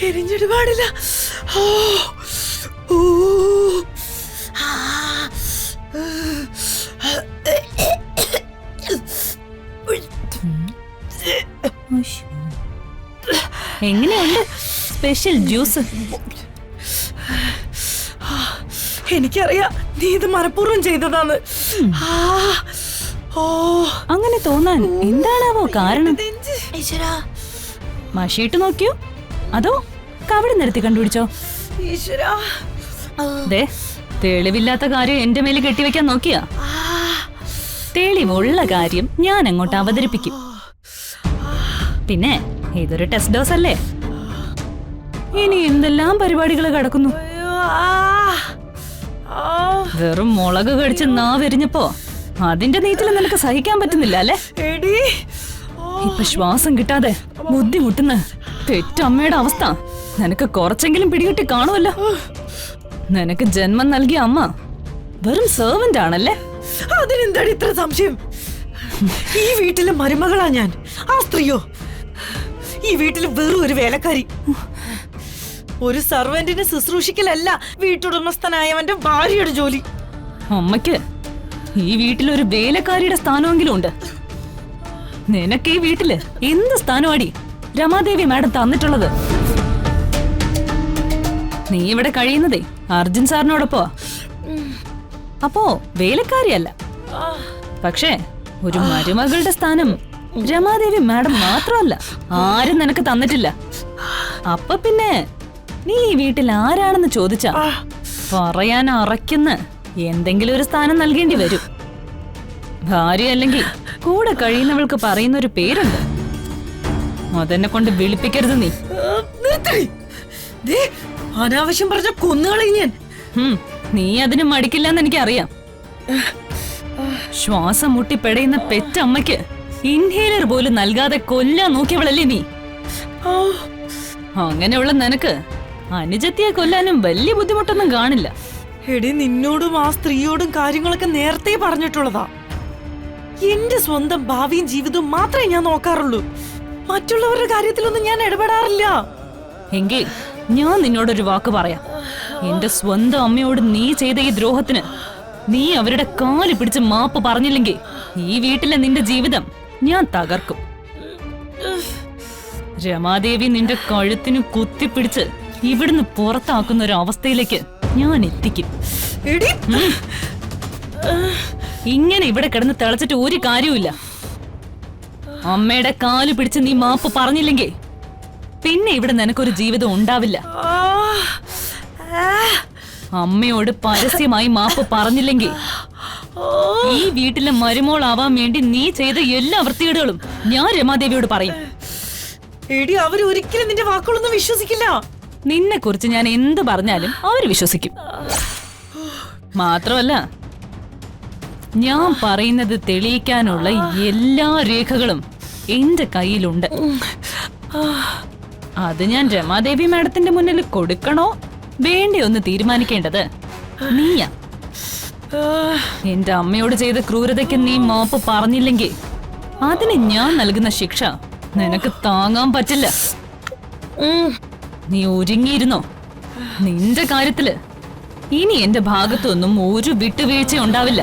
എരിഞ്ഞിട്ട് പാടില്ല. എങ്ങനെയുണ്ട് special juice? എനിക്കറിയാം നീ ഇത് മനഃപൂർവ്വം ചെയ്തതാന്ന്. അങ്ങനെ തോന്നാൻ എന്താണാവോ കാരണം? മഷിയിട്ട് നോക്കിയോ അതോ കവടി നിരത്തി കണ്ടുപിടിച്ചോ? ദേ, തെളിവില്ലാത്ത കാര്യം എന്റെ മേല് കെട്ടിവെക്കാൻ നോക്കിയാ? തെളിവുള്ള കാര്യം ഞാൻ അങ്ങോട്ട് അവതരിപ്പിക്കും. പിന്നെ ഇതൊരു ടെസ്റ്റ് ഡോസ് അല്ലേ? ഇനി എന്തെല്ലാം പരിപാടികൾ കിടക്കുന്നു. വെറും മുളക് കടിച്ച് നാവെരിഞ്ഞപ്പോ അതിന്റെ നീറ്റിൽ നിനക്ക് സഹിക്കാൻ പറ്റുന്നില്ല അല്ലേ? ഇപ്പൊ ശ്വാസം കിട്ടാതെ ബുദ്ധിമുട്ടുന്ന പെറ്റമ്മയുടെ അവസ്ഥ നിനക്ക് കുറച്ചെങ്കിലും പിടികിട്ടി കാണുമല്ലോ. നിനക്ക് ജന്മം നൽകിയ അമ്മ വെറും സെർവന്റ് ആണല്ലേ? അതിനെന്താണ് ഇത്ര സംശയം? ഈ വീട്ടിലെ മരുമകളാ ഞാൻ. ആ സ്ത്രീയോ ഈ വീട്ടിൽ വെറും ഒരു വേലക്കാരി. ഒരു സർവന്റിനെ ശുശ്രൂഷിക്കലല്ല വീട്ടുടമസ്ഥനായവന്റെ ഭാര്യയുടെ ജോലി. അമ്മയ്ക്ക് ഈ വീട്ടിലൊരു വേലക്കാരിയുടെ സ്ഥാനമെങ്കിലും ഉണ്ട്. നിനക്ക് ഈ വീട്ടില് എന്ത് സ്ഥാനമാടി രമാദേവി മാഡം തന്നിട്ടുള്ളത്? നീ ഇവിടെ കഴിയുന്നതേ അർജുൻ സാറിനോടൊപ്പോ. അപ്പോ വേലക്കാരിയല്ല, പക്ഷേ ഒരു മരുമകളുടെ സ്ഥാനം രമാദേവി മാഡം മാത്രമല്ല, ആരും നിനക്ക് തന്നിട്ടില്ല. അപ്പൊ പിന്നെ നീ ഈ വീട്ടിൽ ആരാണെന്ന് ചോദിച്ചാ പറയാൻ അറയ്ക്കുന്ന എന്തെങ്കിലും ഒരു സ്ഥാനം നൽകേണ്ടി വരും. ഭാര്യ അല്ലെങ്കിൽ കൂടെ കഴിയുന്നവൾക്ക് പറയുന്ന ഒരു പേരുണ്ട്, അതെന്നെ കൊണ്ട് വിളിപ്പിക്കരുത് നീ. അനാവശ്യം പറഞ്ഞ കൊന്നുകളയും ഞാൻ. നീ അതിന് മടിക്കില്ലെന്ന് എനിക്കറിയാം. ശ്വാസം മുട്ടി പെടയുന്ന പെറ്റമ്മയ്ക്ക് ഇൻഹേലർ പോലും നൽകാതെ കൊല്ലാൻ നോക്കിയവളല്ലേ നീ? അങ്ങനെയുള്ള നിനക്ക് അനുജത്തിയെ കൊല്ലാനും വലിയ ബുദ്ധിമുട്ടൊന്നും കാണില്ല. എടി, നിന്നോടും ആ സ്ത്രീയോടും കാര്യങ്ങളൊക്കെ നേരത്തെ പറഞ്ഞിട്ടുള്ളതാ. എന്റെ സ്വന്തം ഭാവിയും ജീവിതവും മാത്രമേ ഞാൻ നോക്കാറുള്ളൂ. മറ്റുള്ളവരുടെ കാര്യത്തിലൊന്നും ഞാൻ ഇടപെടാറില്ല. എങ്കിൽ ഞാൻ നിന്നോടൊരു വാക്ക് പറയാം. എന്റെ സ്വന്തം അമ്മയോട് നീ ചെയ്ത ഈ ദ്രോഹത്തിന് നീ അവരുടെ കാല് പിടിച്ച് മാപ്പ് പറഞ്ഞില്ലെങ്കിൽ ഈ വീട്ടിലെ നിന്റെ ജീവിതം ഞാൻ തകർക്കും. രമാദേവി നിന്റെ കഴുത്തിന് കുത്തിപ്പിടിച്ച് ഇവിടുന്ന് പുറത്താക്കുന്ന ഒരു അവസ്ഥയിലേക്ക് ഞാൻ എത്തിക്കും. ഇങ്ങനെ ഇവിടെ കിടന്ന് തിളച്ചിട്ട് ഒരു കാര്യമില്ല. അമ്മയുടെ കാല് പിടിച്ച് നീ മാപ്പ് പറഞ്ഞില്ലെങ്കിൽ പിന്നെ ഇവിടെ നിനക്കൊരു ജീവിതം ഉണ്ടാവില്ല. അമ്മയോട് പരസ്യമായി മാപ്പ് പറഞ്ഞില്ലെങ്കിൽ ഈ വീട്ടിലെ മരുമോളാവാൻ വേണ്ടി നീ ചെയ്ത എല്ലാ വൃത്തികേടുകളും ഞാൻ രമാദേവിയോട് പറയും. എടി, അവര് ഒരിക്കലും നിന്റെ വാക്കുകളൊന്നും വിശ്വസിക്കില്ല. നിന്നെ കുറിച്ച് ഞാൻ എന്ത് പറഞ്ഞാലും അവര് വിശ്വസിക്കും. മാത്രമല്ല, ഞാൻ പറയുന്നത് തെളിയിക്കാനുള്ള എല്ലാ രേഖകളും എന്റെ കയ്യിലുണ്ട്. അത് ഞാൻ രമാദേവി മാഡത്തിന്റെ മുന്നിൽ കൊടുക്കണോ വേണ്ടിയൊന്ന് തീരുമാനിക്കേണ്ടത് നീയാ. എന്റെ അമ്മയോട് ചെയ്ത ക്രൂരതയ്ക്ക് നീ മാപ്പ് പറഞ്ഞില്ലെങ്കിൽ അതിന് ഞാൻ നൽകുന്ന ശിക്ഷ നിനക്ക് താങ്ങാൻ പറ്റില്ല. നീ ഒരുങ്ങിയിരുന്നോ? നിന്റെ കാര്യത്തില് ഇനി എന്റെ ഭാഗത്തൊന്നും ഒരു വിട്ടുവീഴ്ച ഉണ്ടാവില്ല.